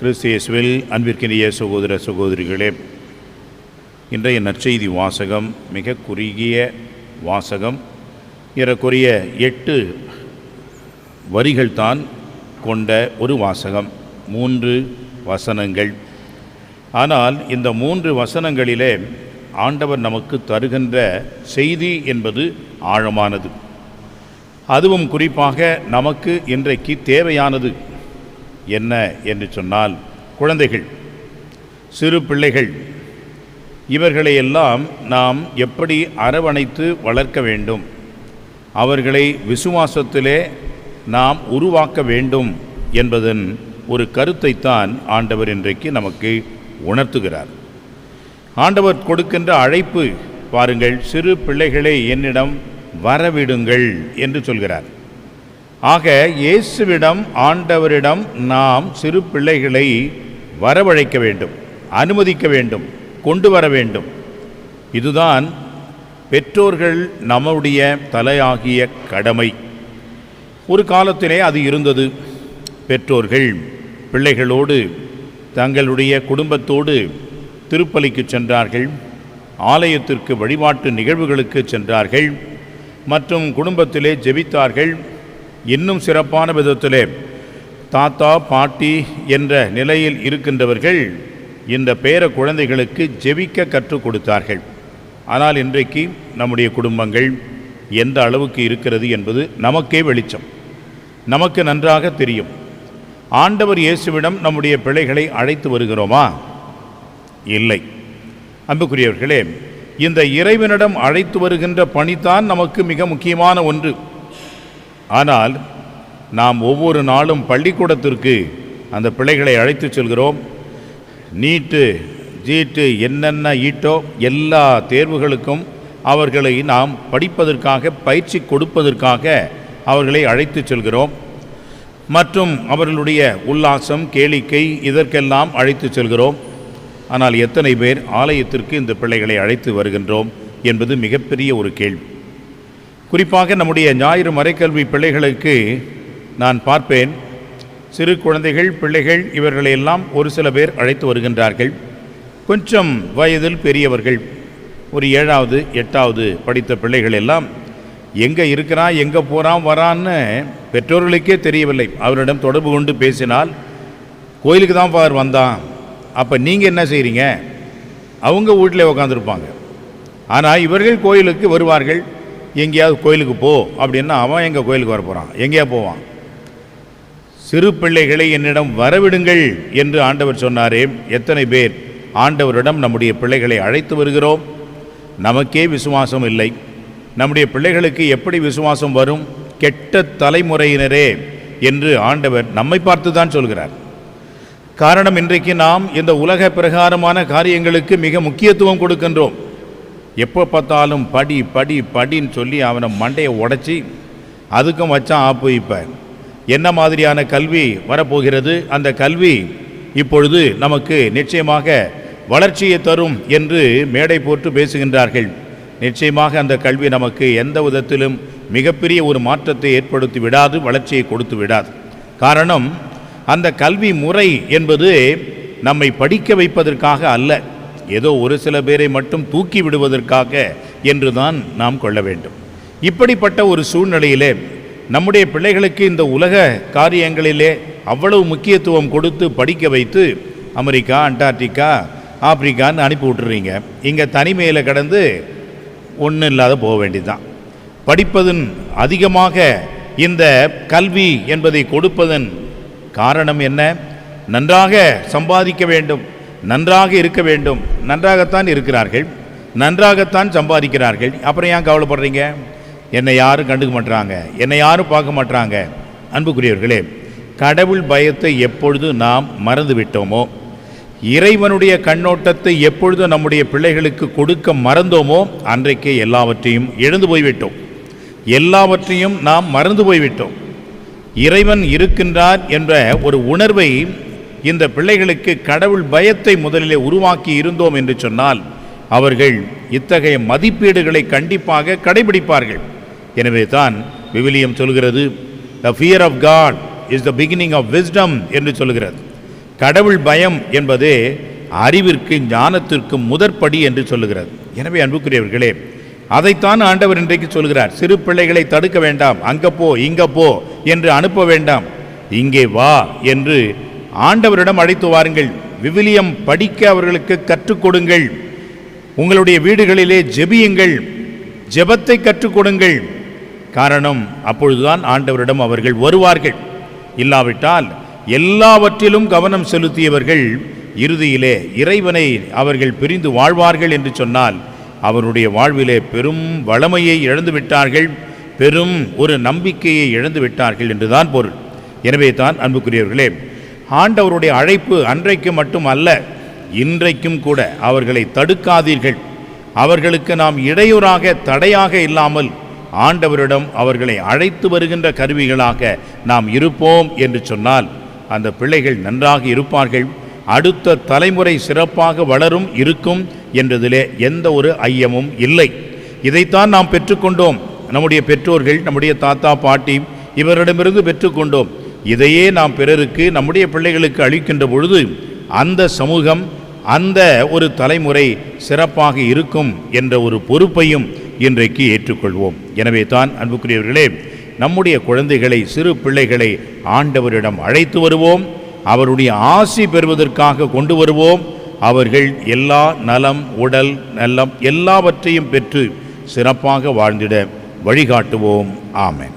கிறிஸ்து இயேசுவில் அன்பிற்கினிய சகோதர சகோதரிகளே, இன்றைய நற்செய்தி வாசகம் மிக குறுகிய வாசகம். ஏறக்குறைய 8 வரிகள் தான் கொண்ட ஒரு வாசகம், 3 வசனங்கள். ஆனால் இந்த 3 வசனங்களிலே ஆண்டவர் நமக்கு தருகின்ற செய்தி என்பது ஆழமானது. அதுவும் குறிப்பாக நமக்கு இன்றைக்கு தேவையானது என்ன என்று சொன்னால், குழந்தைகள், சிறு பிள்ளைகள், இவர்களையெல்லாம் நாம் எப்படி அரவணைத்து வளர்க்க வேண்டும், அவர்களை விசுவாசத்திலே நாம் உருவாக்க வேண்டும் என்பதன் ஒரு கருத்தைத்தான் ஆண்டவர் இன்றைக்கு நமக்கு உணர்த்துகிறார். ஆண்டவர் கொடுக்கின்ற அழைப்பு பாருங்கள், சிறு பிள்ளைகளை என்னிடம் வரவிடுங்கள் என்று சொல்கிறார். ஆக இயேசுவிடம், ஆண்டவரிடம் நாம் சிறு பிள்ளைகளை வரவழைக்க வேண்டும், அனுமதிக்க வேண்டும், கொண்டு வர வேண்டும். இதுதான் பெற்றோர்கள் நம்முடைய தலையாகிய கடமை. ஒரு காலத்திலே அது இருந்தது. பெற்றோர்கள் பிள்ளைகளோடு தங்களுடைய குடும்பத்தோடு திருப்பலிக்கு சென்றார்கள், ஆலயத்திற்கு வழிபாட்டு நிகழ்வுகளுக்கு சென்றார்கள், மற்றும் குடும்பத்திலே ஜெபித்தார்கள். இன்னும் சிறப்பான விதத்திலே தாத்தா பாட்டி என்ற நிலையில் இருக்கின்றவர்கள் இந்த பேர குழந்தைகளுக்கு ஜெபிக்க கற்றுக் கொடுத்தார்கள். ஆனால் இன்றைக்கு நம்முடைய குடும்பங்கள் எந்த அளவுக்கு இருக்கிறது என்பது நமக்கே வெளிச்சம், நமக்கு நன்றாக தெரியும். ஆண்டவர் இயேசுவிடம் நம்முடைய பிள்ளைகளை அழைத்து வருகிறோமா? இல்லை. அன்புக்குரியவர்களே, இந்த இறைவனிடம் அழைத்து வருகின்ற பணிதான் நமக்கு மிக முக்கியமான ஒன்று. ஆனால் நாம் ஒவ்வொரு நாளும் பள்ளிக்கூடத்திற்கு அந்த பிள்ளைகளை அழைத்து செல்கிறோம். நீட்டு ஜீட்டு என்னென்ன ஈட்டோ எல்லா தேர்வுகளுக்கும் அவர்களை நாம் படிப்பதற்காக, பயிற்சி கொடுப்பதற்காக அவர்களை அழைத்து செல்கிறோம். மற்றும் அவர்களுடைய உல்லாசம், கேளிக்கை, இதற்கெல்லாம் அழைத்து செல்கிறோம். ஆனால் எத்தனை பேர் ஆலயத்திற்கு இந்த பிள்ளைகளை அழைத்து வருகின்றோம் என்பது மிகப்பெரிய ஒரு கேள்வி. குறிப்பாக நம்முடைய ஞாயிறு மறைக்கல்வி பிள்ளைகளுக்கு நான் பார்ப்பேன், சிறு குழந்தைகள், பிள்ளைகள், இவர்களையெல்லாம் ஒரு சில பேர் அழைத்து வருகின்றார்கள். கொஞ்சம் வயதில் பெரியவர்கள், ஒரு 7வது 8வது படித்த பிள்ளைகள் எல்லாம் எங்கே இருக்கிறான், எங்கே போகிறான் வரான்னு பெற்றோர்களுக்கே தெரியவில்லை. அவரிடம் தொடர்பு கொண்டு பேசினால், கோயிலுக்கு தான் பார் வந்தான், அப்போ நீங்கள் என்ன செய்கிறீங்க? அவங்க வீட்டில் உட்காந்துருப்பாங்க. ஆனால் இவர்கள் கோயிலுக்கு வருவார்கள். எங்கேயாவது கோயிலுக்கு போ அப்படின்னா அவன் எங்கள் கோயிலுக்கு வர போகிறான், எங்கேயா போவான்? சிறு பிள்ளைகளை என்னிடம் வரவிடுங்கள் என்று ஆண்டவர் சொன்னாரே, எத்தனை பேர் ஆண்டவரிடம் நம்முடைய பிள்ளைகளை அழைத்து வருகிறோம்? நமக்கே விசுவாசம் இல்லை. நம்முடைய பிள்ளைகளுக்கு எப்படி விசுவாசம் வரும்? கெட்ட தலைமுறையினரே என்று ஆண்டவர் நம்மை பார்த்து தான் சொல்கிறார். காரணம், இன்றைக்கு நாம் இந்த உலக பிரகாரமான காரியங்களுக்கு மிக முக்கியத்துவம் கொடுக்கின்றோம். எப்போ பார்த்தாலும் படி படி படின்னு சொல்லி அவனை மண்டையை உடைச்சி அதுக்கும் வச்சான் ஆப்பு. இப்போ என்ன மாதிரியான கல்வி வரப்போகிறது? அந்த கல்வி இப்பொழுது நமக்கு நிச்சயமாக வளர்ச்சியை தரும் என்று மேடை போட்டு பேசுகின்றார்கள். நிச்சயமாக அந்த கல்வி நமக்கு எந்த விதத்திலும் மிகப்பெரிய ஒரு மாற்றத்தை ஏற்படுத்தி விடாது, வளர்ச்சியை கொடுத்து விடாது. காரணம், அந்த கல்வி முறை என்பது நம்மை படிக்க வைப்பதற்காக அல்ல, ஏதோ ஒரு சில பேரை மட்டும் தூக்கி விடுவதற்காக என்றுதான் நாம் கொள்ள வேண்டும். இப்படிப்பட்ட ஒரு சூழ்நிலையிலே நம்முடைய பிள்ளைகளுக்கு இந்த உலக காரியங்களிலே அவ்வளவு முக்கியத்துவம் கொடுத்து படிக்க வைத்து அமெரிக்கா, அண்டார்டிகா, ஆப்பிரிக்கான்னு அனுப்பி விட்டுறீங்க. இங்கே தனிமையில் கடந்து ஒன்றும் இல்லாத போக வேண்டியதுதான். படிப்பதன் அதிகமாக இந்த கல்வி என்பதை கொடுப்பதன் காரணம் என்ன? நன்றாக சம்பாதிக்க வேண்டும், நன்றாக இருக்க வேண்டும். நன்றாகத்தான் இருக்கிறார்கள், நன்றாகத்தான் சம்பாதிக்கிறார்கள். அப்புறம் ஏன் கவலைப்படுறீங்க? என்னை யாரும் கண்டுக்க மாட்டாங்க, என்னை யாரும் பார்க்க மாட்டாங்க. அன்புக்குரியவர்களே, கடவுள் பயத்தை எப்பொழுது நாம் மறந்து விட்டோமோ, இறைவனுடைய கண்ணோட்டத்தை எப்பொழுது நம்முடைய பிள்ளைகளுக்கு கொடுக்க மறந்தோமோ, அன்றைக்கே எல்லாவற்றையும் இழந்து போய்விட்டோம், எல்லாவற்றையும் நாம் மறந்து போய்விட்டோம். இறைவன் இருக்கின்றார் என்ற ஒரு உணர்வை இந்த பிள்ளைகளுக்கு கடவுள் பயத்தை முதலிலே உருவாக்கி இருந்தோம் என்று சொன்னால் அவர்கள் இத்தகைய மதிப்பீடுகளை கண்டிப்பாக கடைபிடிப்பார்கள். எனவே தான் விவிலியம் சொல்கிறது, the fear of God is the beginning of wisdom என்று சொல்கிறது. கடவுள் பயம் என்பதே அறிவிற்கு ஞானத்திற்கு முதற்படி என்று சொல்லுகிறது. எனவே அன்புக்குரியவர்களே, அதைத்தான் ஆண்டவர் இன்றைக்கு சொல்கிறார். சிறு பிள்ளைகளை தடுக்க வேண்டாம், அங்க போ இங்க போ என்று அனுப்ப வேண்டாம், இங்கே வா என்று ஆண்டவரிடம் அழைத்து வாருங்கள். விவிலியம் படிக்க அவர்களுக்கு கற்றுக் கொடுங்கள். உங்களுடைய வீடுகளிலே ஜெபியுங்கள், ஜெபத்தை கற்றுக் கொடுங்கள். காரணம், அப்பொழுதுதான் ஆண்டவரிடம் அவர்கள் வருவார்கள். இல்லாவிட்டால் எல்லாவற்றிலும் கவனம் செலுத்தியவர்கள் இறுதியிலே இறைவனை அவர்கள் பிரிந்து வாழ்வார்கள் என்று சொன்னால் அவருடைய வாழ்விலே பெரும் வளமையை இழந்து விட்டார்கள், பெரும் ஒரு நம்பிக்கையை இழந்து விட்டார்கள் என்றுதான் பொருள். எனவே தான் அன்புக்குரியவர்களே, ஆண்டவருடைய அழைப்பு அன்றைக்கு மட்டும் அல்ல, இன்றைக்கும் கூட அவர்களை தடுக்காதீர்கள். அவர்களுக்கு நாம் இடையூறாக தடையாக இல்லாமல் ஆண்டவரிடம் அவர்களை அழைத்து வருகின்ற கருவிகளாக நாம் இருப்போம் என்று சொன்னால் அந்த பிள்ளைகள் நன்றாக இருப்பார்கள். அடுத்த தலைமுறை சிறப்பாக வளரும் இருக்கும் என்றதிலே எந்த ஒரு ஐயமும் இல்லை. இதைத்தான் நாம் பெற்றுக்கொண்டோம். நம்முடைய பெற்றோர்கள், நம்முடைய தாத்தா பாட்டி இவரிடமிருந்து பெற்றுக்கொண்டோம். இதையே நாம் பிறருக்கு, நம்முடைய பிள்ளைகளுக்கு அளிக்கின்ற பொழுது அந்த சமூகம், அந்த ஒரு தலைமுறை சிறப்பாக இருக்கும் என்ற ஒரு பொறுப்பையும் இன்றைக்கு ஏற்றுக்கொள்வோம். எனவே தான் அன்புக்குரியவர்களே, நம்முடைய குழந்தைகளை, சிறு பிள்ளைகளை ஆண்டவரிடம் அழைத்து வருவோம். அவருடைய ஆசி பெறுவதற்காக கொண்டு வருவோம். அவர்கள் எல்லா நலம், உடல் நலம் எல்லாவற்றையும் பெற்று சிறப்பாக வாழ்ந்திட வழிகாட்டுவோம். ஆமென்.